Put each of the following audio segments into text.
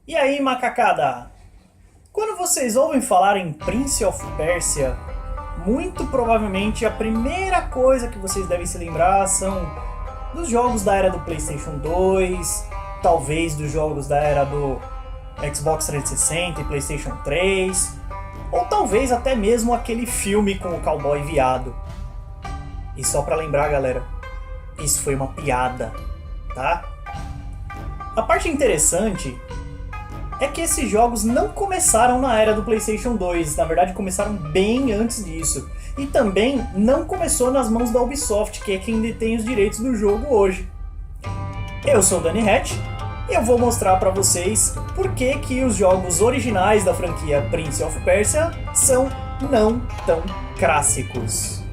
E aí, macacada? Quando vocês ouvem falar em Prince of Persia, muito provavelmente a primeira coisa que vocês devem se lembrar são dos jogos da era do PlayStation 2, talvez dos jogos da era do Xbox 360 e PlayStation 3, ou talvez até mesmo aquele filme com o cowboy viado. E só pra lembrar, galera, isso foi uma piada, tá? A parte interessante é que esses jogos não começaram na era do PlayStation 2, na verdade começaram bem antes disso. E também não começou nas mãos da Ubisoft, que é quem detém os direitos do jogo hoje. Eu sou o Dani Hatch e eu vou mostrar pra vocês por que os jogos originais da franquia Prince of Persia são não tão clássicos.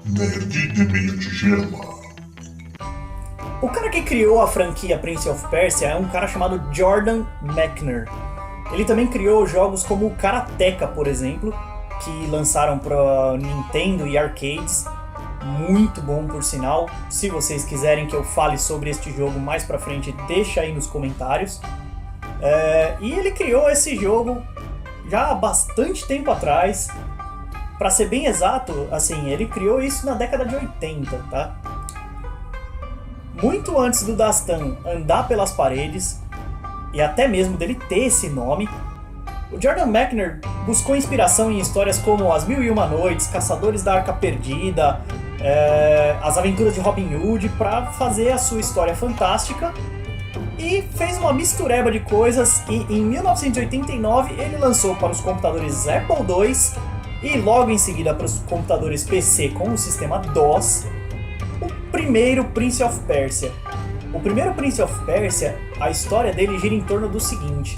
Nerd de meia tigela. O cara que criou a franquia Prince of Persia é um cara chamado Jordan Mechner. Ele também criou jogos como o Karateka, por exemplo, que lançaram para Nintendo e arcades. Muito bom, por sinal. Se vocês quiserem que eu fale sobre este jogo mais pra frente, deixa aí nos comentários. E ele criou esse jogo já há bastante tempo atrás. Pra ser bem exato, assim, ele criou isso na década de 80, tá? Muito antes do Dastan andar pelas paredes, e até mesmo dele ter esse nome, o Jordan Mechner buscou inspiração em histórias como As Mil e Uma Noites, Caçadores da Arca Perdida, As Aventuras de Robin Hood, para fazer a sua história fantástica, e fez uma mistureba de coisas, e em 1989 ele lançou para os computadores Apple II e logo em seguida para os computadores PC com o sistema DOS, o primeiro Prince of Persia. O primeiro Prince of Persia, a história dele gira em torno do seguinte: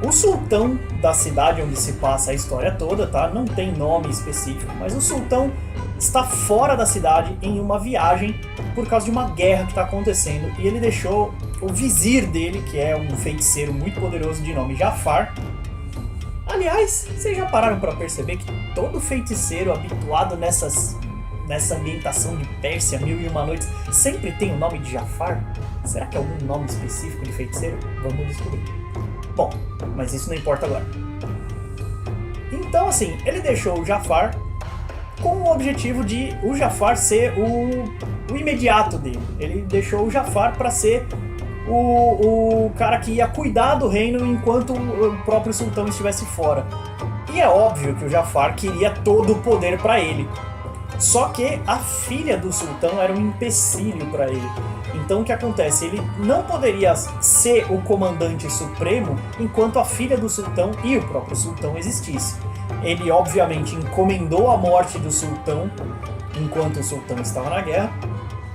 o sultão da cidade onde se passa a história toda, tá? Não tem nome específico, mas o sultão está fora da cidade em uma viagem por causa de uma guerra que está acontecendo, e ele deixou o vizir dele, que é um feiticeiro muito poderoso de nome Jafar. Aliás, vocês já pararam para perceber que todo feiticeiro habituado nessa ambientação de Pérsia, Mil e Uma Noites, sempre tem o nome de Jafar? Será que é algum nome específico de feiticeiro? Vamos descobrir. Bom, mas isso não importa agora. Então, assim, ele deixou o Jafar com o objetivo de o Jafar ser o imediato dele. Ele deixou o Jafar para ser o cara que ia cuidar do reino enquanto o próprio sultão estivesse fora. E é óbvio que o Jafar queria todo o poder para ele. Só que a filha do sultão era um empecilho para ele. Então o que acontece? Ele não poderia ser o comandante supremo enquanto a filha do sultão e o próprio sultão existisse. Ele obviamente encomendou a morte do sultão enquanto o sultão estava na guerra.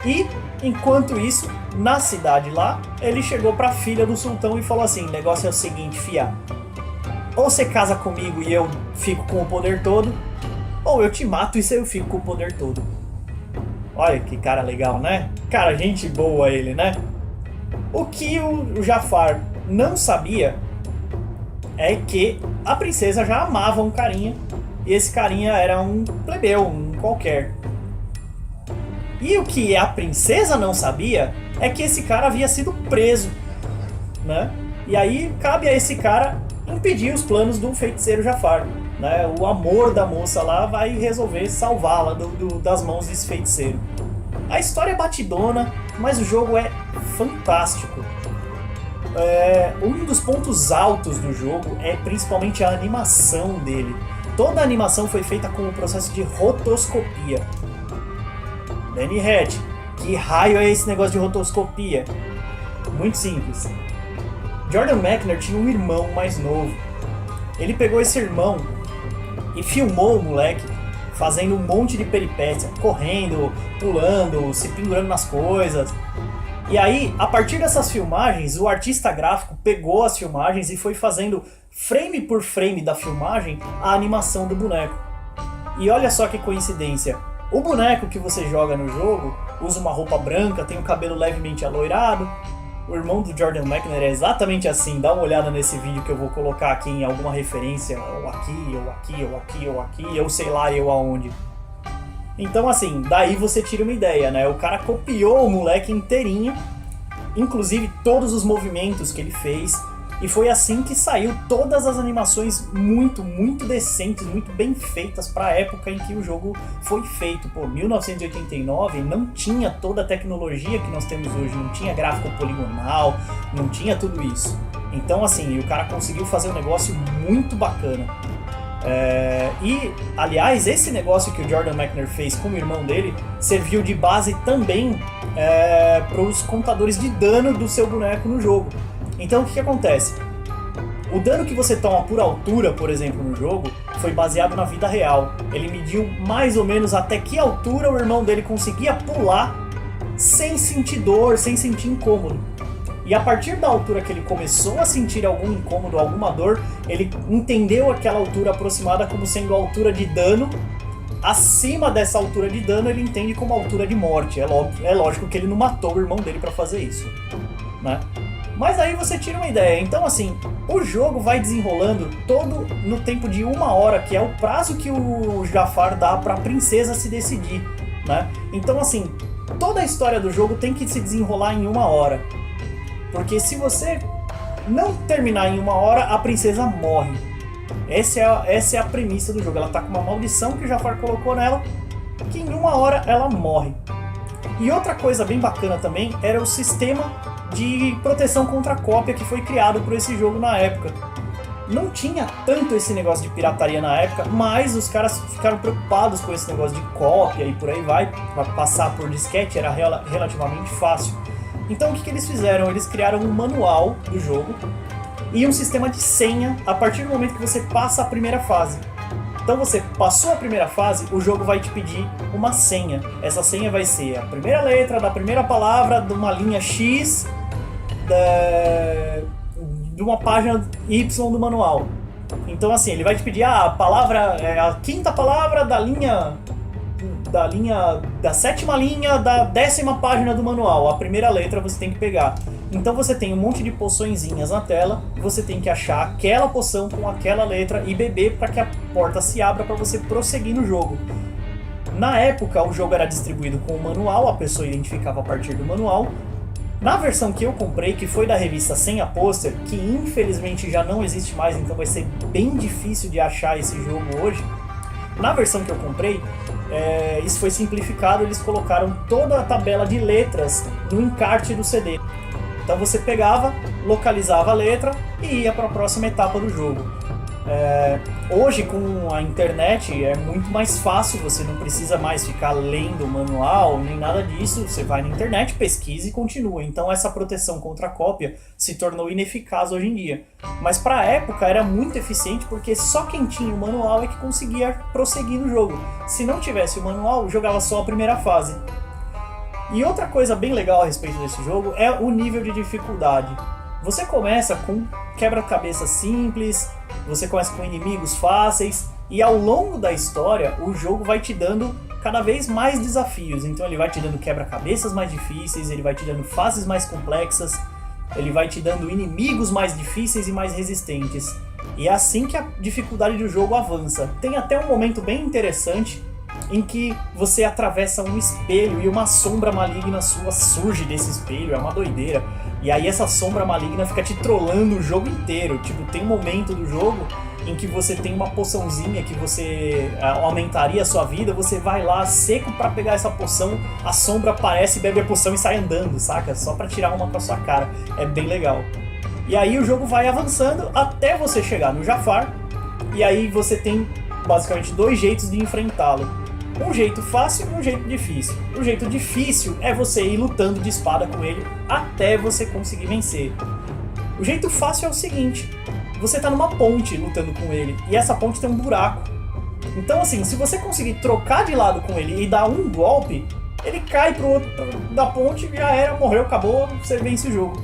E enquanto isso, na cidade lá, ele chegou para a filha do sultão e falou assim: o negócio é o seguinte, fia, ou você casa comigo e eu fico com o poder todo, ou eu te mato e eu fico com o poder todo. Olha que cara legal, né? Cara, gente boa ele, né? O que o Jafar não sabia é que a princesa já amava um carinha, e esse carinha era um plebeu, um qualquer. E o que a princesa não sabia é que esse cara havia sido preso, né? E aí cabe a esse cara impedir os planos do feiticeiro Jafar. Né? O amor da moça lá vai resolver salvá-la das mãos desse feiticeiro. A história é batidona, mas o jogo é fantástico. Um dos pontos altos do jogo é principalmente a animação dele. Toda a animação foi feita com o processo de rotoscopia. Danny Hatch, que raio é esse negócio de rotoscopia? Muito simples. Jordan Mechner tinha um irmão mais novo. Ele pegou esse irmão e filmou o moleque fazendo um monte de peripécia, correndo, pulando, se pendurando nas coisas. E aí, a partir dessas filmagens, o artista gráfico pegou as filmagens e foi fazendo frame por frame da filmagem a animação do boneco. E olha só que coincidência. O boneco que você joga no jogo usa uma roupa branca, tem o cabelo levemente aloirado. O irmão do Jordan Mechner é exatamente assim. Dá uma olhada nesse vídeo que eu vou colocar aqui em alguma referência, ou aqui, ou aqui, ou aqui, ou aqui, eu sei lá eu aonde. Então assim, daí você tira uma ideia, né? O cara copiou o moleque inteirinho inclusive todos os movimentos que ele fez. E foi assim que saiu todas as animações muito decentes, muito bem feitas para a época em que o jogo foi feito. Pô, 1989 não tinha toda a tecnologia que nós temos hoje, não tinha gráfico poligonal, não tinha tudo isso. Então assim, o cara conseguiu fazer um negócio muito bacana. E, aliás, esse negócio que o Jordan Mechner fez com o irmão dele serviu de base também para os contadores de dano do seu boneco no jogo. Então o que acontece? O dano que você toma por altura, por exemplo, no jogo, foi baseado na vida real. Ele mediu mais ou menos até que altura o irmão dele conseguia pular sem sentir dor, sem sentir incômodo. E a partir da altura que ele começou a sentir algum incômodo, alguma dor, ele entendeu aquela altura aproximada como sendo a altura de dano. Acima dessa altura de dano ele entende como altura de morte. É lógico que ele não matou o irmão dele para fazer isso, né? Mas aí você tira uma ideia. Então assim, o jogo vai desenrolando todo no tempo de 1 hora, que é o prazo que o Jafar dá pra princesa se decidir, né? Então assim, toda a história do jogo tem que se desenrolar em 1 hora. Porque se você não terminar em 1 hora, a princesa morre. Essa é a premissa do jogo. Ela tá com uma maldição que o Jafar colocou nela, que em 1 hora ela morre. E outra coisa bem bacana também era o sistema de proteção contra cópia que foi criado por esse jogo na época. Não tinha tanto esse negócio de pirataria na época, mas os caras ficaram preocupados com esse negócio de cópia e por aí vai. Pra passar por disquete era relativamente fácil. Então o que eles fizeram? Eles criaram um manual do jogo e um sistema de senha a partir do momento que você passa a primeira fase. Então você passou a primeira fase, o jogo vai te pedir uma senha. Essa senha vai ser a primeira letra da primeira palavra de uma linha X de uma página Y do manual. Então assim, ele vai te pedir a palavra, a quinta palavra da sétima linha da 10ª página do manual. A primeira letra você tem que pegar. Então você tem um monte de poçõezinhas na tela, você tem que achar aquela poção com aquela letra e beber para que a porta se abra para você prosseguir no jogo. Na época o jogo era distribuído com o manual, a pessoa identificava a partir do manual. Na versão que eu comprei, que foi da revista Senha Pôster, que infelizmente já não existe mais, então vai ser bem difícil de achar esse jogo hoje. Na versão que eu comprei, isso foi simplificado, eles colocaram toda a tabela de letras no encarte do CD. Então você pegava, localizava a letra e ia para a próxima etapa do jogo. Hoje com a internet é muito mais fácil, você não precisa mais ficar lendo o manual nem nada disso, você vai na internet, pesquisa e continua. Então essa proteção contra a cópia se tornou ineficaz hoje em dia. Mas para a época era muito eficiente porque só quem tinha o manual é que conseguia prosseguir no jogo. Se não tivesse o manual, jogava só a primeira fase. E outra coisa bem legal a respeito desse jogo é o nível de dificuldade. Você começa com quebra-cabeça simples, você começa com inimigos fáceis, e ao longo da história o jogo vai te dando cada vez mais desafios. Então ele vai te dando quebra-cabeças mais difíceis, ele vai te dando fases mais complexas, ele vai te dando inimigos mais difíceis e mais resistentes. E é assim que a dificuldade do jogo avança. Tem até um momento bem interessante em que você atravessa um espelho e uma sombra maligna sua surge desse espelho, é uma doideira. E aí essa sombra maligna fica te trollando o jogo inteiro. Tipo, tem um momento do jogo em que você tem uma poçãozinha que você aumentaria a sua vida, você vai lá seco pra pegar essa poção, a sombra aparece, bebe a poção e sai andando, saca? Só pra tirar uma com a sua cara. É bem legal. E aí o jogo vai avançando até você chegar no Jafar, e aí você tem basicamente 2 jeitos de enfrentá-lo. Um jeito fácil e um jeito difícil. O jeito difícil é você ir lutando de espada com ele até você conseguir vencer. O jeito fácil é o seguinte: você tá numa ponte lutando com ele, e essa ponte tem um buraco. Então assim, se você conseguir trocar de lado com ele e dar um golpe, ele cai pro outro da ponte, já era, morreu, acabou, você vence o jogo.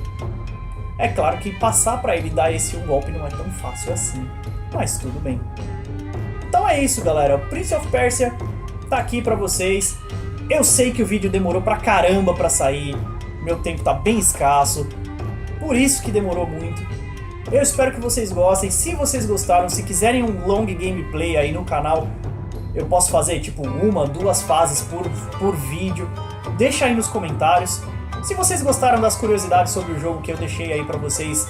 É claro que passar pra ele e dar esse um golpe não é tão fácil assim, mas tudo bem. Então é isso, galera. O Prince of Persia tá aqui pra vocês. Eu sei que o vídeo demorou pra caramba pra sair, meu tempo tá bem escasso, por isso que demorou muito. Eu espero que vocês gostem. Se vocês gostaram, se quiserem um long gameplay aí no canal, eu posso fazer tipo 1, 2 fases por vídeo. Deixa aí nos comentários. Se vocês gostaram das curiosidades sobre o jogo que eu deixei aí pra vocês,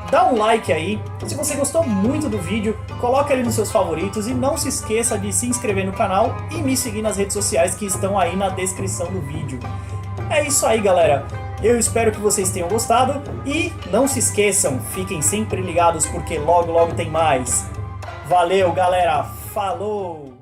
dá um like aí. Se você gostou muito do vídeo, coloca ele nos seus favoritos e não se esqueça de se inscrever no canal e me seguir nas redes sociais que estão aí na descrição do vídeo. É isso aí, galera. Eu espero que vocês tenham gostado e não se esqueçam, fiquem sempre ligados porque logo logo tem mais. Valeu, galera. Falou!